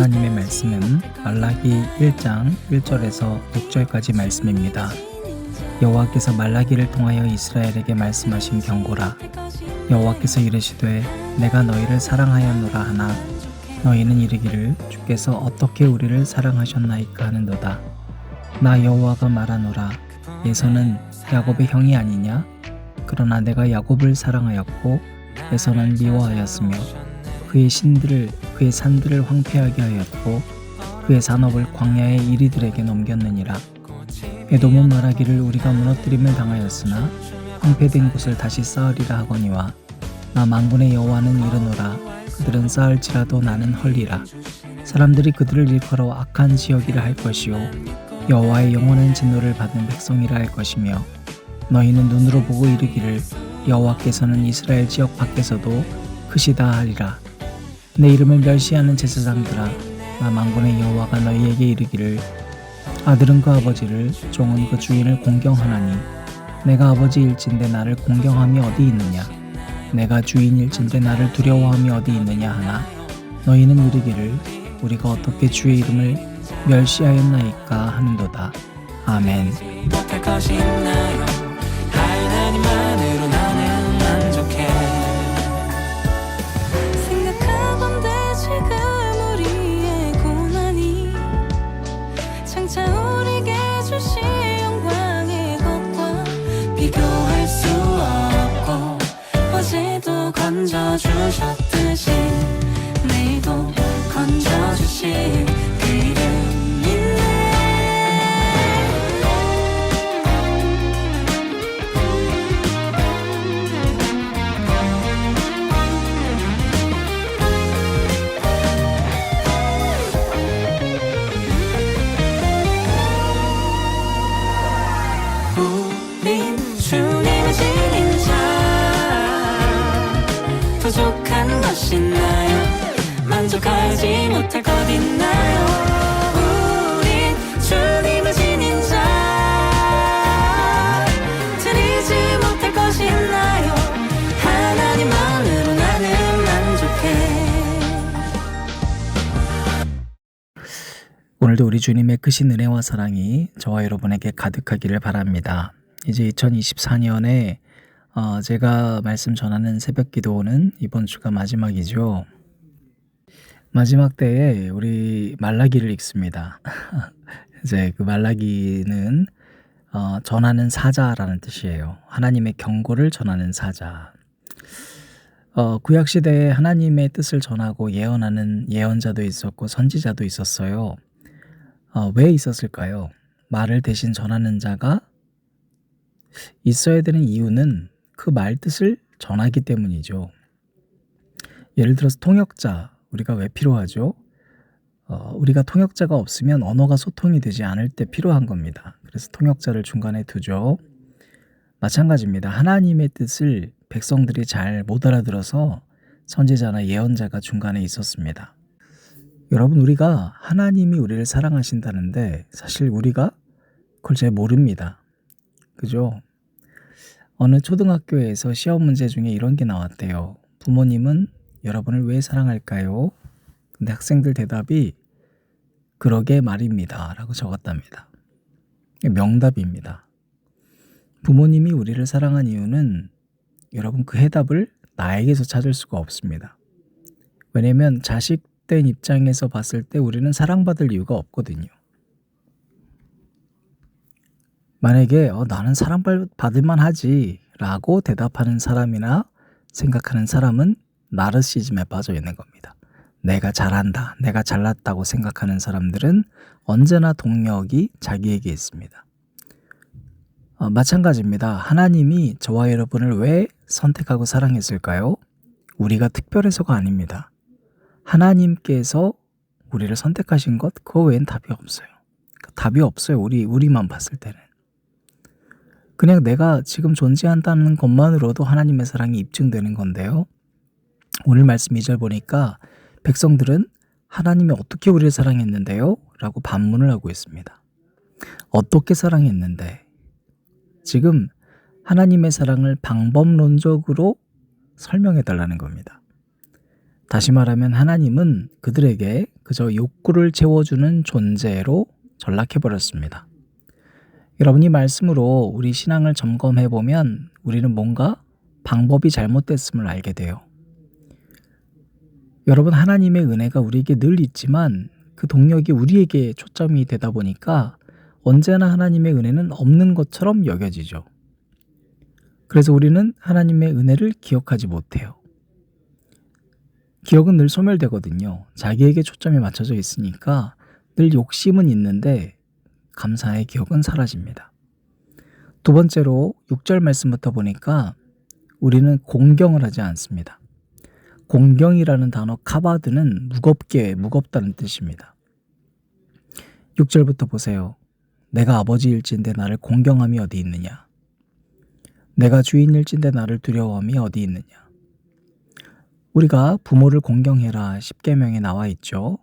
하나님의 말씀은 말라기 1장 1절에서 6절까지 말씀입니다. 여호와께서 말라기를 통하여 이스라엘에게 말씀하신 경고라. 여호와께서 이르시되 내가 너희를 사랑하였노라 하나 너희는 이르기를 주께서 어떻게 우리를 사랑하셨나이까 하는도다. 나 여호와가 말하노라. 에서는 야곱의 형이 아니냐? 그러나 내가 야곱을 사랑하였고 에서는 미워하였으며 그의 산들을 황폐하게 하였고 그의 산업을 광야의 이리들에게 넘겼느니라. 에돔은 말하기를 우리가 무너뜨림을 당하였으나 황폐된 곳을 다시 쌓으리라 하거니와 나 만군의 여호와는 이르노라. 그들은 쌓을지라도 나는 헐리라. 사람들이 그들을 일컬어 악한 지역이라 할 것이요 여호와의 영원한 진노를 받은 백성이라 할 것이며 너희는 눈으로 보고 이르기를 여호와께서는 이스라엘 지역 밖에서도 크시다 하리라. 내 이름을 멸시하는 제사장들아, 나 만군의 여호와가 너희에게 이르기를 아들은 그 아버지를 종은 그 주인을 공경하나니 내가 아버지일진데 나를 공경함이 어디 있느냐? 내가 주인일진데 나를 두려워함이 어디 있느냐 하나 너희는 이르기를 우리가 어떻게 주의 이름을 멸시하였나이까 하는도다. 아멘. 하나님만으로 나는 만족해. 생각하건대 지금 우리의 고난이 장차 우리에게 주신 영광의 것과 비교할 수 없고 어제도 건져주셨듯이 내일도 건져주실 그 이름 있네. 우린 주님을 지닌 자 부족한 것이 있나요? 만족하지 못할 것 있나요? 우린 주님을 지닌 자 드리지 못할 것이 있나요? 하나님만으로 나는 만족해. 오늘도 우리 주님의 크신 은혜와 사랑이 저와 여러분에게 가득하기를 바랍니다. 이제 2024년에 제가 말씀 전하는 새벽 기도는 이번 주가 마지막이죠. 마지막 때에 우리 말라기를 읽습니다. 이제 그 말라기는 전하는 사자라는 뜻이에요. 하나님의 경고를 전하는 사자. 구약 시대에 하나님의 뜻을 전하고 예언하는 예언자도 있었고 선지자도 있었어요. 왜 있었을까요? 말을 대신 전하는 자가 있어야 되는 이유는 그 말 뜻을 전하기 때문이죠. 예를 들어서 통역자, 우리가 왜 필요하죠? 우리가 통역자가 없으면 언어가 소통이 되지 않을 때 필요한 겁니다. 그래서 통역자를 중간에 두죠. 마찬가지입니다. 하나님의 뜻을 백성들이 잘 못 알아들어서 선지자나 예언자가 중간에 있었습니다. 여러분, 우리가 하나님이 우리를 사랑하신다는데 사실 우리가 그걸 잘 모릅니다. 그죠? 어느 초등학교에서 시험 문제 중에 이런 게 나왔대요. 부모님은 여러분을 왜 사랑할까요? 근데 학생들 대답이 그러게 말입니다 라고 적었답니다. 명답입니다. 부모님이 우리를 사랑한 이유는 여러분 그 해답을 나에게서 찾을 수가 없습니다. 왜냐면 자식된 입장에서 봤을 때 우리는 사랑받을 이유가 없거든요. 만약에 나는 사랑받을 만하지 라고 대답하는 사람이나 생각하는 사람은 나르시즘에 빠져 있는 겁니다. 내가 잘한다, 내가 잘났다고 생각하는 사람들은 언제나 동력이 자기에게 있습니다. 마찬가지입니다. 하나님이 저와 여러분을 왜 선택하고 사랑했을까요? 우리가 특별해서가 아닙니다. 하나님께서 우리를 선택하신 것, 그거 외엔 답이 없어요. 답이 없어요. 우리만 봤을 때는. 그냥 내가 지금 존재한다는 것만으로도 하나님의 사랑이 입증되는 건데요. 오늘 말씀 2절 보니까 백성들은 하나님이 어떻게 우리를 사랑했는데요? 라고 반문을 하고 있습니다. 어떻게 사랑했는데? 지금 하나님의 사랑을 방법론적으로 설명해 달라는 겁니다. 다시 말하면 하나님은 그들에게 그저 욕구를 채워주는 존재로 전락해버렸습니다. 여러분, 이 말씀으로 우리 신앙을 점검해보면 우리는 뭔가 방법이 잘못됐음을 알게 돼요. 여러분, 하나님의 은혜가 우리에게 늘 있지만 그 동력이 우리에게 초점이 되다 보니까 언제나 하나님의 은혜는 없는 것처럼 여겨지죠. 그래서 우리는 하나님의 은혜를 기억하지 못해요. 기억은 늘 소멸되거든요. 자기에게 초점이 맞춰져 있으니까 늘 욕심은 있는데 감사의 기억은 사라집니다. 두 번째로 6절 말씀부터 보니까 우리는 공경을 하지 않습니다. 공경이라는 단어 카바드는 무겁다는 뜻입니다. 6절부터 보세요. 내가 아버지일진데 나를 공경함이 어디 있느냐? 내가 주인일진데 나를 두려워함이 어디 있느냐? 우리가 부모를 공경해라 10계명에 나와 있죠.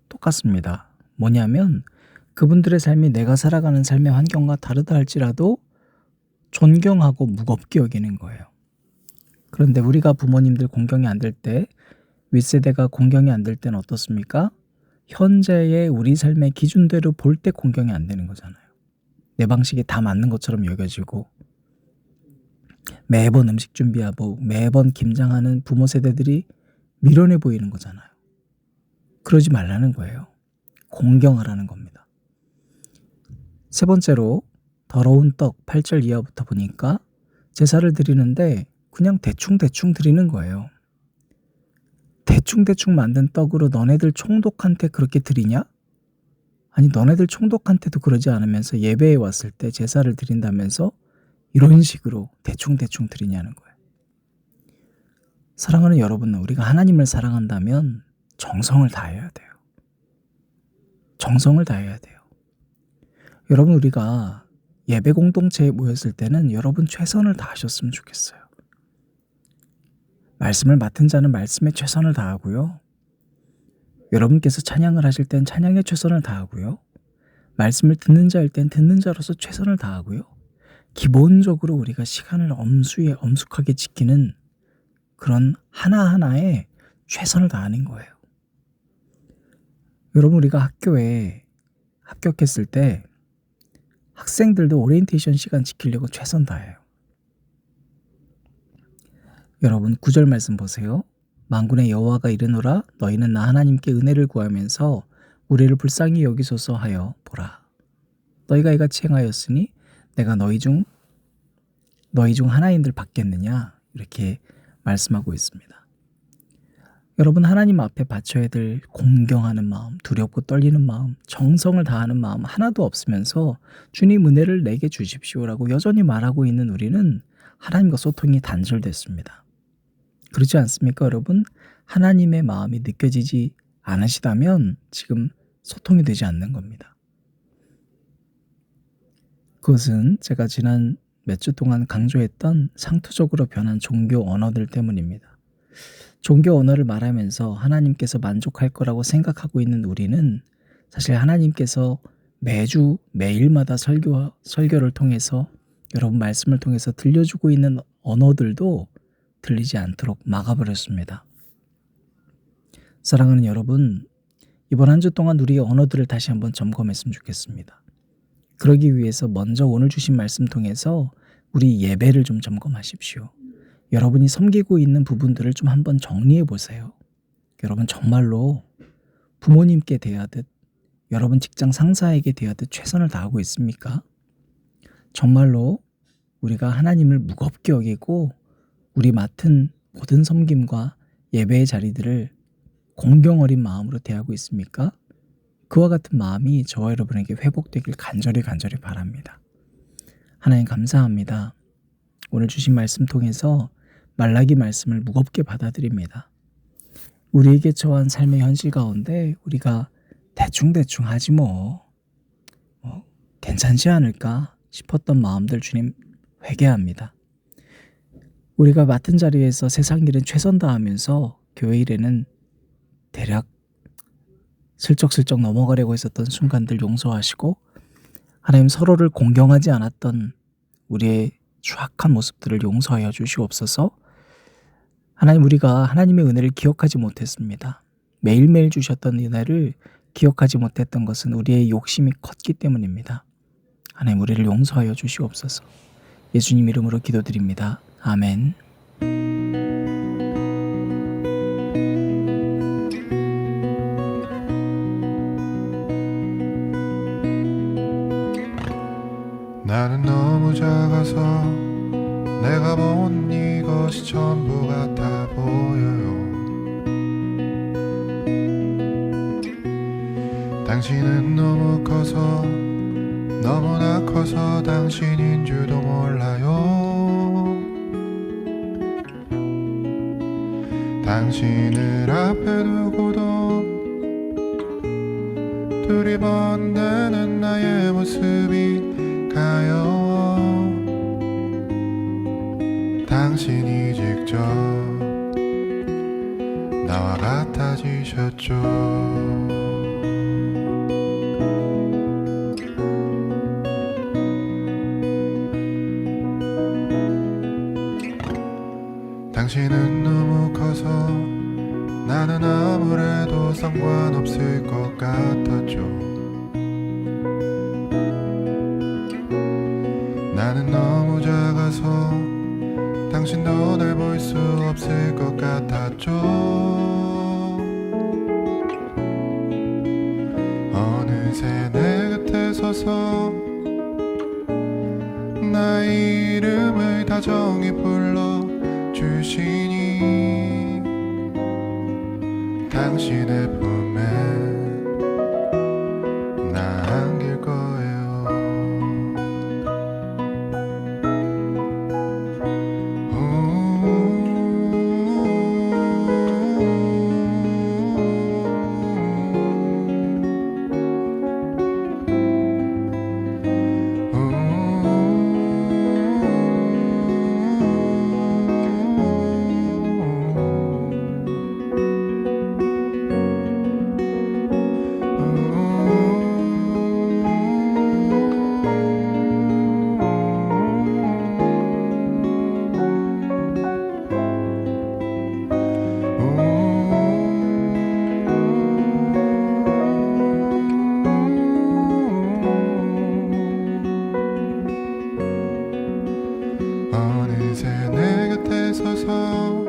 똑같습니다. 뭐냐면 그분들의 삶이 내가 살아가는 삶의 환경과 다르다 할지라도 존경하고 무겁게 여기는 거예요. 그런데 우리가 부모님들 공경이 안 될 때, 윗세대가 공경이 안 될 때는 어떻습니까? 현재의 우리 삶의 기준대로 볼 때 공경이 안 되는 거잖아요. 내 방식이 다 맞는 것처럼 여겨지고 매번 음식 준비하고 매번 김장하는 부모 세대들이 미련해 보이는 거잖아요. 그러지 말라는 거예요. 공경하라는 겁니다. 세 번째로 더러운 떡 8절 이하부터 보니까 제사를 드리는데 그냥 대충 드리는 거예요. 대충 만든 떡으로 너네들 총독한테 그렇게 드리냐? 아니, 너네들 총독한테도 그러지 않으면서 예배에 왔을 때 제사를 드린다면서 이런 식으로 대충 드리냐는 거예요. 사랑하는 여러분, 우리가 하나님을 사랑한다면 정성을 다해야 돼요. 정성을 다해야 돼요. 여러분, 우리가 예배 공동체에 모였을 때는 여러분 최선을 다하셨으면 좋겠어요. 말씀을 맡은 자는 말씀에 최선을 다하고요. 여러분께서 찬양을 하실 땐 찬양에 최선을 다하고요. 말씀을 듣는 자일 땐 듣는 자로서 최선을 다하고요. 기본적으로 우리가 시간을 엄숙하게 지키는 그런 하나하나에 최선을 다하는 거예요. 여러분, 우리가 학교에 합격했을 때 학생들도 오리엔테이션 시간 지키려고 최선 다해요. 여러분, 9절 말씀 보세요. 만군의 여호와가 이르노라 너희는 나 하나님께 은혜를 구하면서 우리를 불쌍히 여기소서 하여 보라. 너희가 이같이 행하였으니 내가 너희 중 하나인들 받겠느냐? 이렇게 말씀하고 있습니다. 여러분, 하나님 앞에 바쳐야 될 공경하는 마음, 두렵고 떨리는 마음, 정성을 다하는 마음 하나도 없으면서 주님 은혜를 내게 주십시오라고 여전히 말하고 있는 우리는 하나님과 소통이 단절됐습니다. 그렇지 않습니까, 여러분? 하나님의 마음이 느껴지지 않으시다면 지금 소통이 되지 않는 겁니다. 그것은 제가 지난 몇 주 동안 강조했던 상투적으로 변한 종교 언어들 때문입니다. 종교 언어를 말하면서 하나님께서 만족할 거라고 생각하고 있는 우리는 사실 하나님께서 매일마다 설교를 통해서 여러분 말씀을 통해서 들려주고 있는 언어들도 들리지 않도록 막아버렸습니다. 사랑하는 여러분, 이번 한 주 동안 우리의 언어들을 다시 한번 점검했으면 좋겠습니다. 그러기 위해서 먼저 오늘 주신 말씀 통해서 우리 예배를 좀 점검하십시오. 여러분이 섬기고 있는 부분들을 좀 한번 정리해 보세요. 여러분 정말로 부모님께 대하듯 여러분 직장 상사에게 대하듯 최선을 다하고 있습니까? 정말로 우리가 하나님을 무겁게 여기고 우리 맡은 모든 섬김과 예배의 자리들을 공경 어린 마음으로 대하고 있습니까? 그와 같은 마음이 저와 여러분에게 회복되길 간절히 바랍니다. 하나님 감사합니다. 오늘 주신 말씀 통해서 말라기 말씀을 무겁게 받아들입니다. 우리에게 처한 삶의 현실 가운데 우리가 대충 하지 괜찮지 않을까 싶었던 마음들 주님 회개합니다. 우리가 맡은 자리에서 세상 일은 최선 다하면서 교회 일에는 대략 슬쩍슬쩍 넘어가려고 했었던 순간들 용서하시고 하나님 서로를 공경하지 않았던 우리의 추악한 모습들을 용서하여 주시옵소서. 하나님, 우리가 하나님의 은혜를 기억하지 못했습니다. 매일매일 주셨던 은혜를 기억하지 못했던 것은 우리의 욕심이 컸기 때문입니다. 하나님 우리를 용서하여 주시옵소서. 예수님 이름으로 기도드립니다. 아멘. 나는 너무 작아서 내가 본 이것이 전부 같아 보여요. 당신은 너무 커서 너무나 커서 당신인 줄도 몰라요. 당신을 앞에 두고도 두리번대는 나의 모습이 가요. 당신이 직접 나와 같아지셨죠. 당신은 너무 커서 나는 아무래도 상관없을 것 같았죠. 나는 너무 작아서 당신도 날 볼 수 없을 것 같았죠. 어느새 내 곁에 서서 나의 이름을 다정히 불러주시니 당신의 품에 나 안길 거예요. 어느새 내 곁에 서서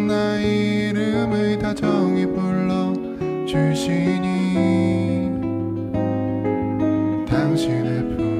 나의 이름을 다정히 불러주시니 당신의 품